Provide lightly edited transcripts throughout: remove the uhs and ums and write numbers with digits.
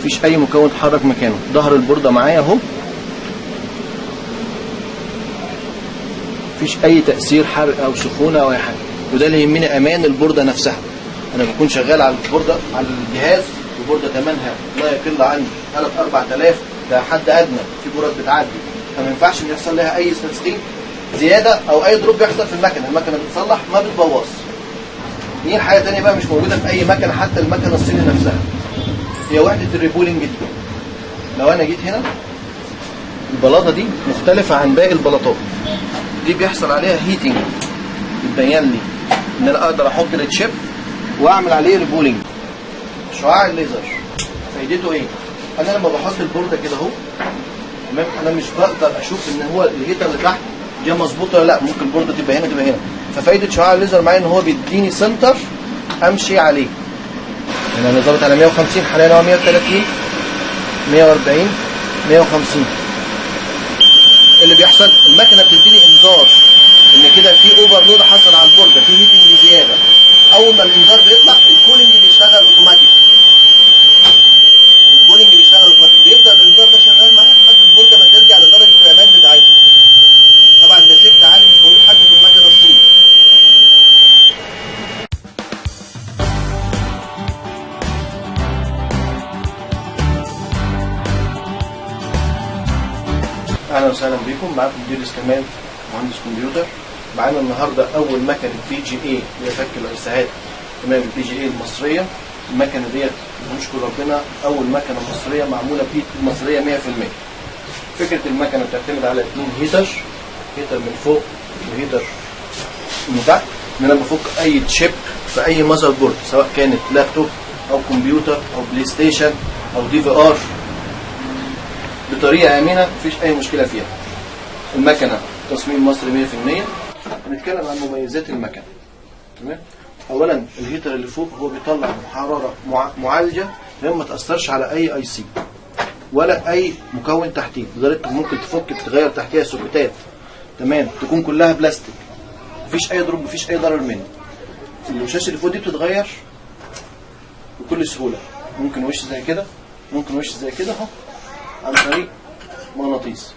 مفيش اي مكون اتحرك مكانه. ظهر البورده معايا اهو، مفيش اي تاثير حرق او سخونه او اي حاجه. وده اللي يهمني، امان البورده نفسها. انا بكون شغال على البورده على الجهاز، البورده ثمنها لا يقل عن 3-4000، ده حد ادنى. في بورد بتعدي، فما ينفعش ان يحصل لها اي تسخين زياده او اي دروب بيحصل في المكنه. المكنه بتصلح ما بتبوظ. دي حاجه ثانيه بقى مش موجوده في اي مكنه، حتى المكنه الصيني نفسها، هي وحده الريبولينج دي. لو انا جيت هنا، البلاطه دي مختلفه عن باقي البلاطات. دي بيحصل عليها هيتنج، بتبين لي ان انا اقدر احط التشيب واعمل عليه ريبولينج. شعاع الليزر فايدته ايه؟ انا لما بحط البورده كده اهو، تمام، انا مش بقدر اشوف ان هو الهيتر اللي تحت دي مظبوطه ولا لا. ممكن البورده تبقى هنا تبقى هنا. ففايده شعاع الليزر معايا ان هو بيديني سنتر امشي عليه. يعني انا ظابط على 150، حاليا هو 130 140 150. اللي بيحصل المكنه بتديني انذار ان كده في اوفرلود حصل على البورده، في هيتنج زياده. اول ما الانذار بيطلع الكولينج بيشتغل اوتوماتيك. الكولينج بيشتغل اوتوماتيك، بيبدا الانذار ده شغال معاك لحد البورده ما ترجع لدرجه الامان بتاعتها. طبعا ده سيفت عالي مش موجود حتى في المكنه الصيني. اهلا وسهلا بكم، معاكم مدير كمال مهندس كمبيوتر. معانا النهارده اول مكنه PGA اللي فك الارساهات، تمام، PGA المصريه. المكنه ديت نشكر ربنا اول مكنه مصريه معموله مصريه 100%. فكره المكنه بتعتمد على 2 هيتر من فوق وهيتر من تحت. ان انا بفك اي تشيب في اي ماذر بورد، سواء كانت لابتوب او كمبيوتر او بلاي ستيشن او DVR، بطريقه امنه مفيش اي مشكله فيها. المكنه تصميم مصري 100%. هنتكلم عن مميزات المكنه، تمام. اولا الهيتر اللي فوق هو بيطلع حراره معالجه ما تاثرش على اي IC ولا اي مكون تحتيه، لدرجه ممكن تفك تغير تحتيها سوكتات، تمام، تكون كلها بلاستيك، مفيش اي ضرب، مفيش اي ضرر منه. الوشاش اللي فوق دي بتتغير بكل سهوله. ممكن وش زي كده، ممكن وش زي كده اهو، عن طريق مغناطيس.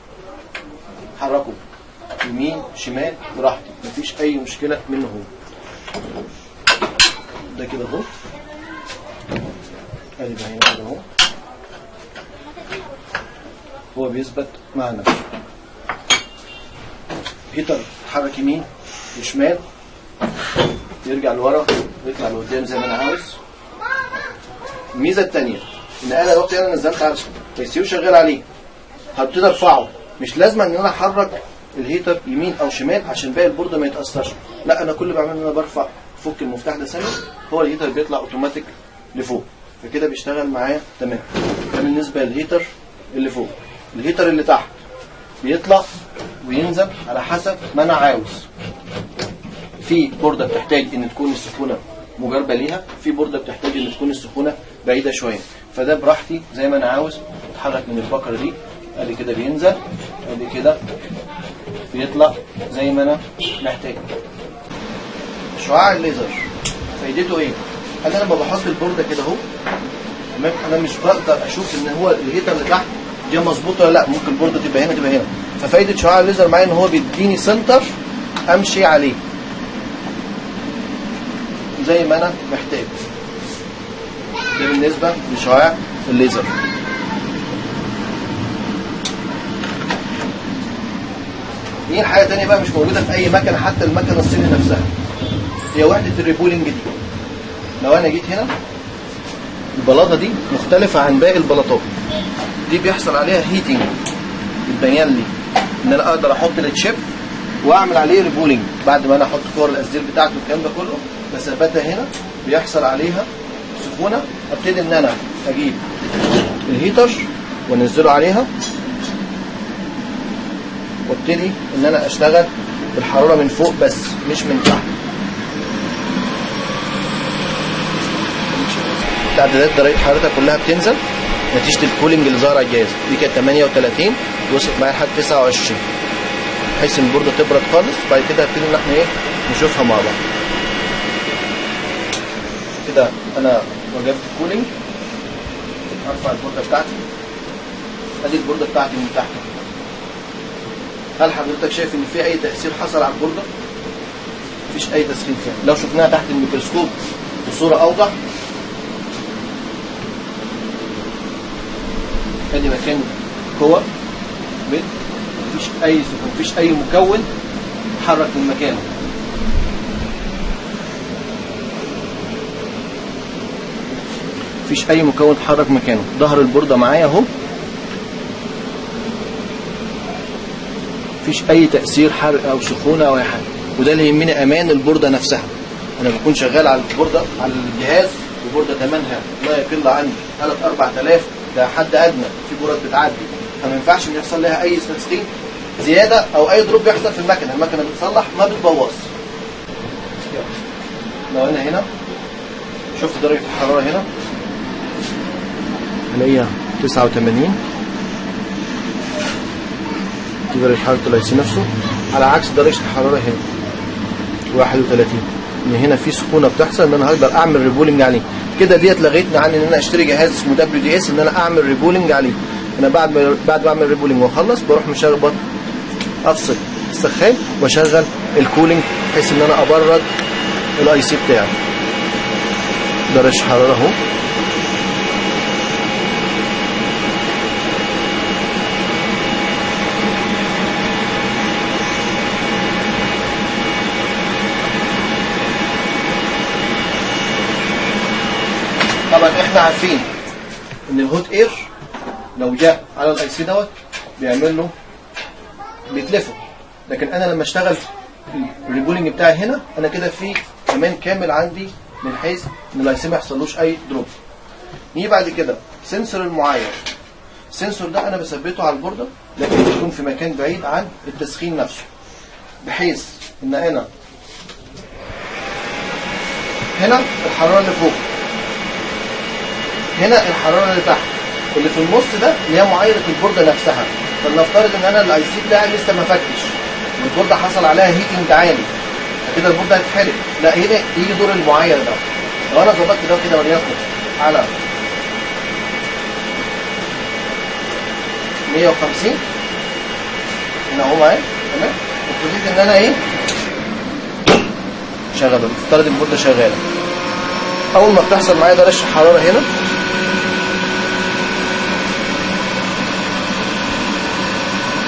حركه يمين شمال براحتي، مفيش اي مشكله منه. هو ده كده اهو، ادي بقى هنا كده اهو، هو بيثبت مع نفسه. هيتر يتحرك يمين وشمال، يرجع لورا ويطلع لقدام زي ما انا عاوز. الميزه الثانيه ان انا دلوقتي انا نزلت على السيو شغال عليه، هبتدي ارفعه، مش لازم ان انا احرك الهيتر يمين او شمال عشان باقي البورده ما يتاثرش. لا، انا كل اللي بعمله ان انا برفع، فك المفتاح ده ثانيه، هو الهيتر بيطلع اوتوماتيك لفوق، فكده بيشتغل معايا تمام. ده بالنسبه للهيتر اللي فوق. الهيتر اللي تحت بيطلع وينزل على حسب ما انا عاوز. في بورده بتحتاج ان تكون السخونه مجربه ليها، في بورده بتحتاج ان تكون السخونه بعيده شويه، فده براحتي زي ما انا عاوز. اتحرك من الفقره دي، ادي كده بينزل، ادي كده بيطلع زي ما انا محتاج. شعاع الليزر فايدته ايه؟ انا لما بحط البورده كده اهو، تمام، انا مش بقدر اشوف ان هو الهيتر اللي تحت دي مظبوطه ولا لا. ممكن البورده تبقى هنا تبقى هنا. ففايده شعاع الليزر معايا ان هو بيديني سنتر امشي عليه زي ما انا محتاج. ده بالنسبه لشعاع الليزر. دي حاجه ثانيه بقى مش موجوده في اي مكنه، حتى المكنه الصيني نفسها، هي وحده الريبولينج دي. لو انا جيت هنا، البلاطه دي مختلفه عن باقي البلاطات. دي بيحصل عليها هيتنج، بتبين لي ان انا اقدر احط التشيب واعمل عليه ريبولينج. بعد ما انا احط كور الاسدير بتاعته والكلام ده كله، بثبتها هنا، بيحصل عليها سخونه. ابتدي ان انا اجيب الهيتر وانزله عليها، وابتدي ان انا اشتغل بالحراره من فوق بس مش من تحت. تعديلات درجه حرارتها كلها بتنزل نتيجه الكولينج اللي ظهر على الجهاز. دي كانت 38 وصلت معايا لحد 29، بحيث ان البورده تبرد خالص. بعد كده هبتدي ان احنا نشوفها مع بعض. كده انا وجبت الكولينج، ارفع البورده بتاعتي. ادي البورده بتاعتي من تحت. هل حضرتك شايف ان في اي تاثير حصل على البورده؟ مفيش اي تسخين فيها. لو شفناها تحت الميكروسكوب بصوره اوضح، ادي مكان جوه مفيش اي سخون، مفيش اي مكون اتحرك من مكانه. مفيش اي مكون اتحرك مكانه. ظهر البورده معايا اهو، مفيش اي تاثير حرق او سخونه او اي حاجه. وده اللي يهمني، امان البورده نفسها. انا بكون شغال على البورده على الجهاز، وبورده ثمنها لا يقل عن 3-4000، ده حد ادنى. في بورد بتعدي، فما ينفعش ان يحصل لها اي تسخين زياده او اي دروب يحصل في المكنه. المكنه بتصلح ما بتبوظ. لو انا هنا شفت درجه الحراره هنا هلاقيها 89، دي درجه حراره الاي سي نفسه، على عكس درجه الحراره هنا 31. ان هنا في سخونه بتحصل، ان انا هقدر اعمل ريبولنج عليه. كده ديت لغيتني عن ان انا اشتري جهاز اسمه WDS ان انا اعمل ريبولنج عليه. انا بعد ما اعمل ريبولنج واخلص بروح مشغل افصل السخان واشغل الكولينج بحيث ان انا ابرد الاي سي بتاعي. درجه حراره اهو. طبعا احنا عارفين ان الهوت اير لو جاء على الاي سي دوت بيعمل له بيتلفه، لكن انا لما اشتغل الريبولينج بتاعي هنا انا كده في امان كامل عندي من حيث ان الاي سي ما يحصلوش اي دروب. نيجي بعد كده سنسور المعاير. السنسور ده انا بثبته على البورده، لكن بيكون في مكان بعيد عن التسخين نفسه، بحيث ان انا هنا الحراره اللي فوق، هنا الحراره اللي تحت، اللي في النص ده اللي هي معايره البورده نفسها. فلنفترض ان انا الاي سي بتاعي لسه ما فتش والبورده حصل عليها هيتنج عالي، كده البورده هتتحرق. لا، هنا يجي دور المعاير ده. لو انا ظبطت ده كده وليكن على 150 هنا اهو معايا، تمام، وابتديت ان انا شغاله. افترض البورده شغاله، اول ما بتحصل معايا درجه الحراره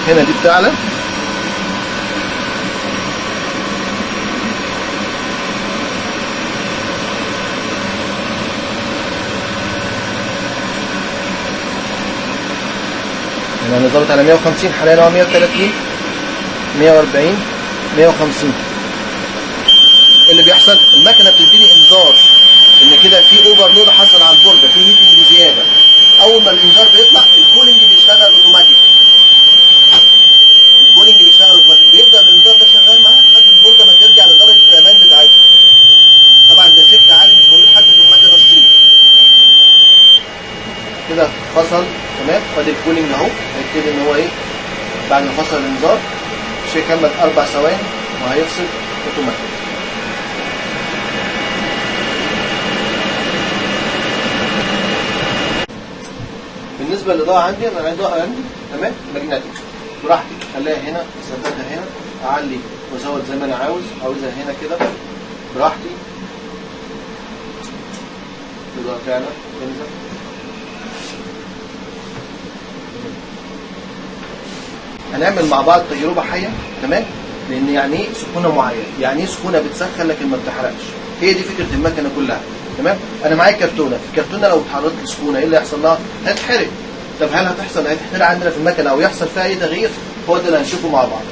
هنا دي بتعلى، هنا انا ظابط على 150 حاليا، هو 130 140 150. اللي بيحصل المكنه بتديني انذار ان كده في اوفرلود حصل على البورده، في هيتنج زياده. اول ما الانذار بيطلع الكولينج بيشتغل اوتوماتيك. الكولينج بيشتغل اوتوماتيك، بيفضل الانذار ده شغال معاه لحد البورده ما ترجع لدرجه الامان بتاعتها. طبعا ده شيفت عالي مش موجود حتى في المكنه الصيني. كده فصل، تمام. ادي الكولينج اهو، هيبتدي ان هو بعد ما فصل الانذار مش هيكمل 4 ثواني وهيفصل اوتوماتيك. بالنسبه للاضاءه عندي، انا الاضاءه عندي تمام ماجنتيك براحتي، اخليها هنا، اثبتها هنا، اعلي وازود زي ما انا عاوزها هنا كده براحتي. الاضاءه تعلى تنزل. هنعمل مع بعض تجربه حيه، تمام، لان يعني ايه سخونه معينه، يعني ايه سخونه بتسخن لكن ما بتحرقش. هي دي فكره المكنه كلها، تمام. انا معايا كرتونه، في الكرتونه لو اتعرضت لسخونه ايه اللي هيحصل لها؟ هتتحرق. طب هل هتتحرق عندنا في المكنه او يحصل فيها اي تغيير؟ هو ده اللي هنشوفه مع بعض.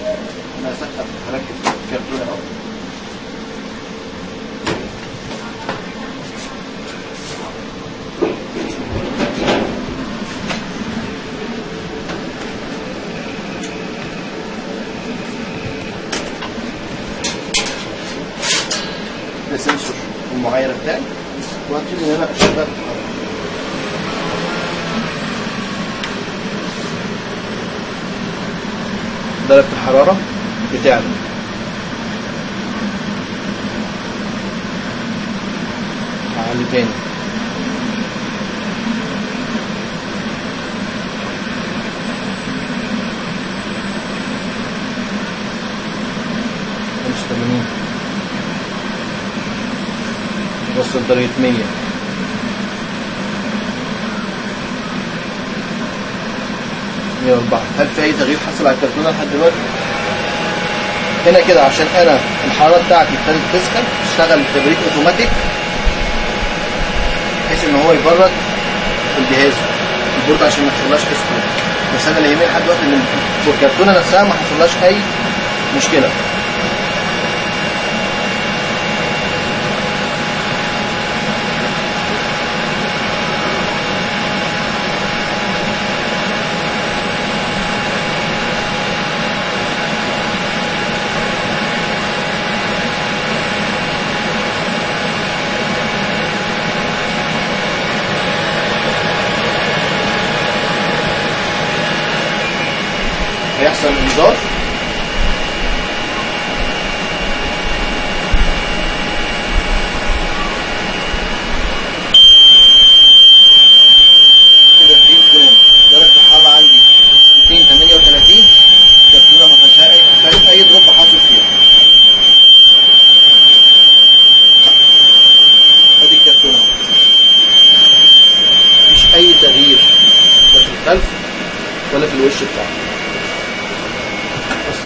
انا هركز الكرتونه اهو. ده سنسور المعايره بتاعي، وهبتدي ان انا اشغل درجة الحرارة بتاعنا. أعلي تاني. سنترية 100. هل في اي تغيير حصل على الكرتونه لحد دلوقتي؟ هنا كده عشان انا الحراره بتاعتي ابتدت تسخن، اشتغل التبريد اوتوماتيك بحيث ان هو يبرد الجهاز البورده عشان ما يحصلهاش تسخين. بس انا اللي يهمني لحد دلوقتي ان الكرتونه نفسها ما حصلهاش اي مشكله. هيحصل انذار كده في سخونيه. درجه الحراره عندي 238. الكرتونه ما فيهاش اي دروب حاصل فيها. ادي الكرتونه مفيش اي تغيير لا في الخلف ولا في الوش بتاعها.